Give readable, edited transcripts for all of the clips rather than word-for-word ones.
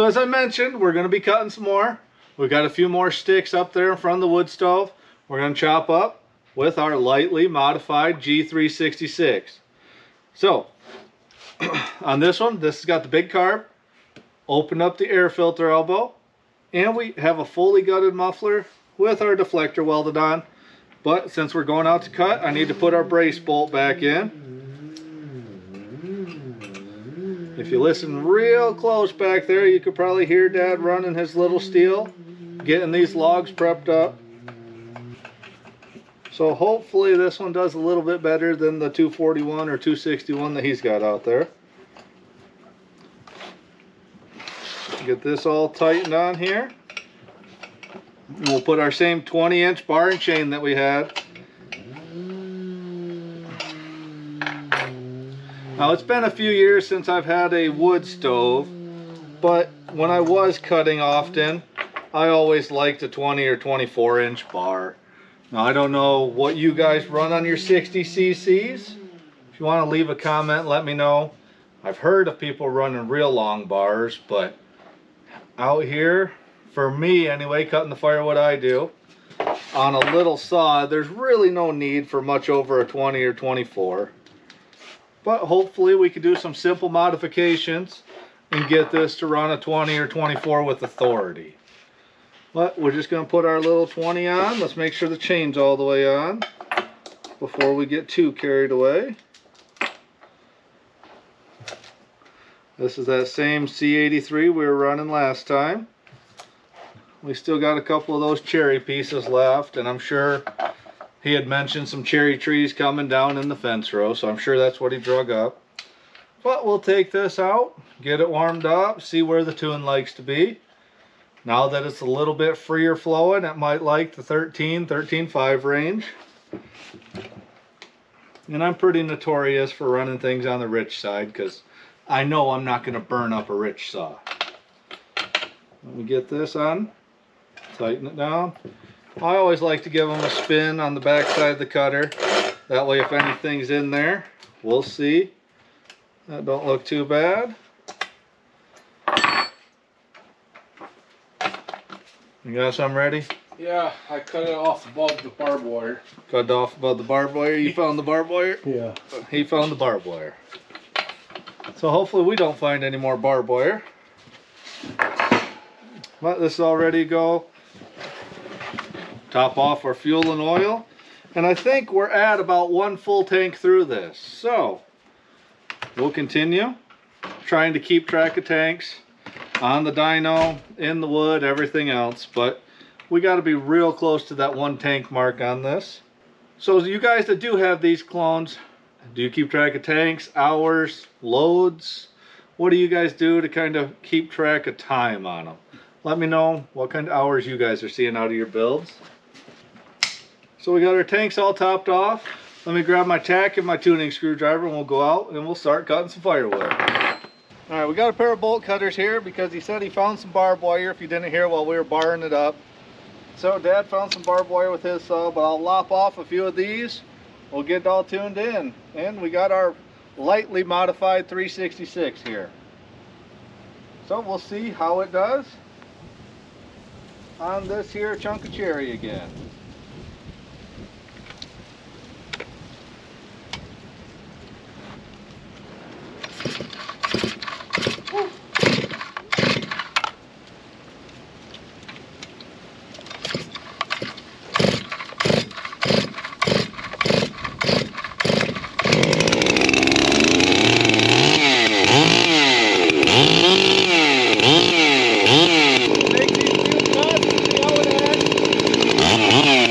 So as I mentioned, we're going to be cutting some more. We've got a few more sticks up there in front of the wood stove. We're going to chop up with our lightly modified G366. So on this one, this has got the big carb, open up the air filter elbow, and we have a fully gutted muffler with our deflector welded on. But since we're going out to cut, I need to put our brace bolt back in. If you listen real close back there, you could probably hear Dad running his little steel, getting these logs prepped up. So hopefully this one does a little bit better than the 241 or 261 that he's got out there. Get this all tightened on here. And we'll put our same 20-inch bar and chain that we had. Now it's been a few years since I've had a wood stove, but when I was cutting often, I always liked a 20 or 24-inch bar. Now I don't know what you guys run on your 60 cc's. If you want to leave a comment, let me know. I've heard of people running real long bars, but out here, for me anyway, cutting the firewood I do, on a little saw, there's really no need for much over a 20 or 24. But hopefully we could do some simple modifications and get this to run a 20 or 24 with authority. But we're just going to put our little 20 on. Let's make sure the chain's all the way on before we get too carried away. This is that same C83 we were running last time. We still got a couple of those cherry pieces left, and I'm sure he had mentioned some cherry trees coming down in the fence row, so I'm sure that's what he drug up. But we'll take this out, get it warmed up, see where the tune likes to be. Now that it's a little bit freer flowing, it might like the 13.5 range. And I'm pretty notorious for running things on the rich side because I know I'm not going to burn up a rich saw. Let me get this on, tighten it down. I always like to give them a spin on the back side of the cutter. That way if anything's in there, we'll see. That don't look too bad. You got some ready? Yeah, I cut it off above the barbed wire. Cut it off above the barbed wire? You found the barbed wire? Yeah. He found the barbed wire. So hopefully we don't find any more barbed wire. But this is all ready to go. Top off our fuel and oil, and I think we're at about 1 full tank through this, so we'll continue trying to keep track of tanks on the dyno, in the wood, everything else, but we got to be real close to that 1 tank mark on this. So you guys that do have these clones, do you keep track of tanks, hours, loads? What do you guys do to kind of keep track of time on them? Let me know what kind of hours you guys are seeing out of your builds. So we got our tanks all topped off. Let me grab my tack and my tuning screwdriver and we'll go out and we'll start cutting some firewood. Alright, we got a pair of bolt cutters here because he said he found some barbed wire if you didn't hear while we were barring it up. So Dad found some barbed wire with his saw, but I'll lop off a few of these. We'll get it all tuned in. And we got our lightly modified 366 here. So we'll see how it does on this here chunk of cherry again. Make these few cuts and see how it ends.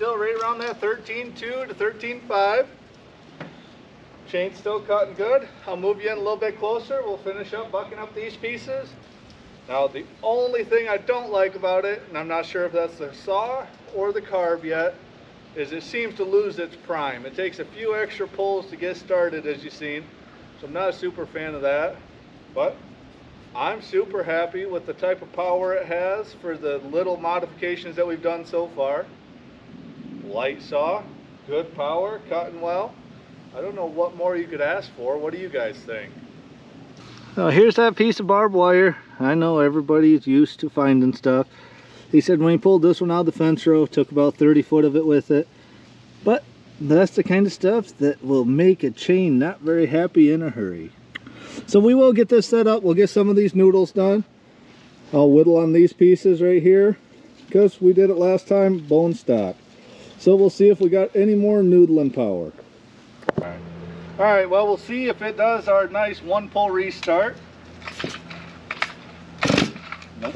still right around that 13.2 to 13.5. Chain's still cutting good. I'll move you in a little bit closer. We'll finish up bucking up these pieces. Now the only thing I don't like about it, and I'm not sure if that's the saw or the carb yet, is it seems to lose its prime. It takes a few extra pulls to get started, as you've seen. So I'm not a super fan of that, but I'm super happy with the type of power it has for the little modifications that we've done so far. Light saw, good power, cutting well. I don't know what more you could ask for. What do you guys think? Now here's that piece of barbed wire. I know everybody's used to finding stuff. He said when he pulled this one out of the fence row, took about 30 foot of it with it. But that's the kind of stuff that will make a chain not very happy in a hurry. So we will get this set up. We'll get some of these noodles done. I'll whittle on these pieces right here because we did it last time, bone stock. So we'll see if we got any more noodling power. All right, well, we'll see if it does our nice one pull restart. Nope.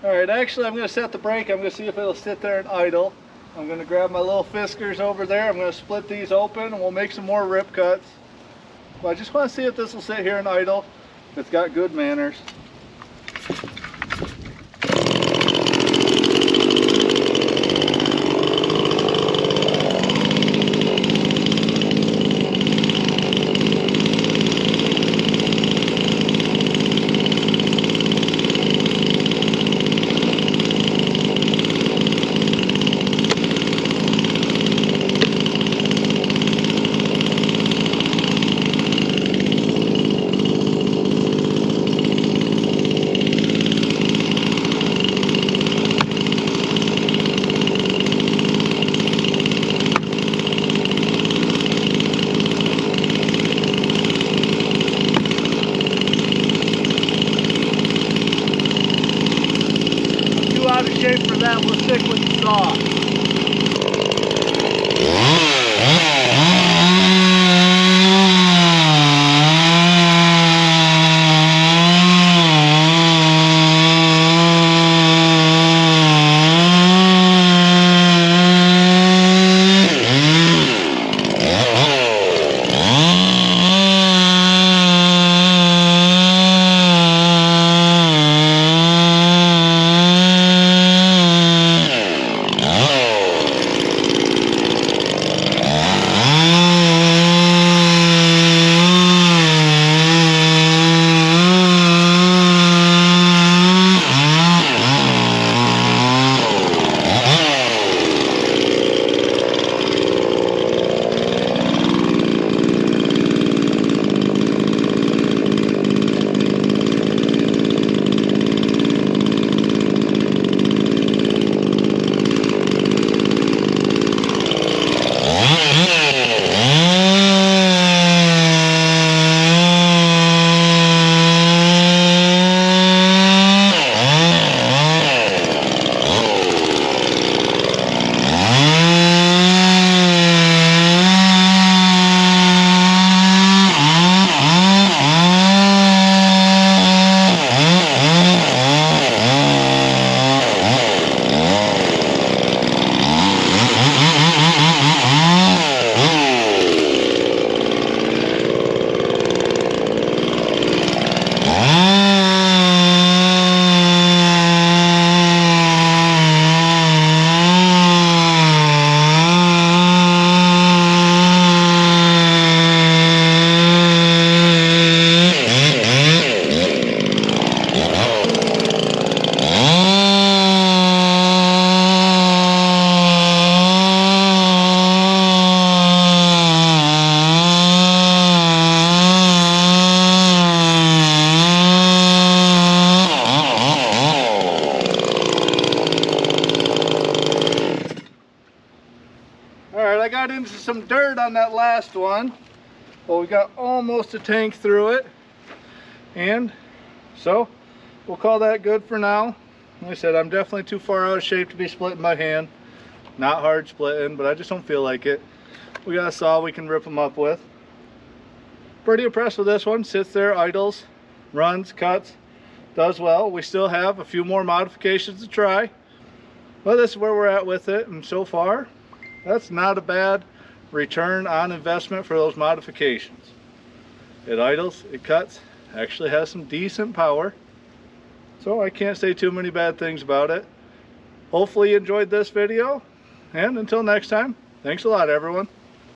Alright, actually I'm going to set the brake. I'm going to see if it'll sit there and idle. I'm going to grab my little fiskars over there. I'm going to split these open and we'll make some more rip cuts. But I just want to see if this will sit here and idle. It's got good manners. Out of shape for that, we'll stick with the saw. beginnings of some dirt on that last one. Well, we got almost a tank through it. And so we'll call that good for now. Like I said, I'm definitely too far out of shape to be splitting by hand. Not hard splitting, but I just don't feel like it. We got a saw we can rip them up with. Pretty impressed with this one. Sits there, idles, runs, cuts, does well. We still have a few more modifications to try. But this is where we're at with it, and so far, that's not a bad return on investment for those modifications. It idles, it cuts, actually has some decent power. So I can't say too many bad things about it. Hopefully you enjoyed this video, and until next time, thanks a lot everyone.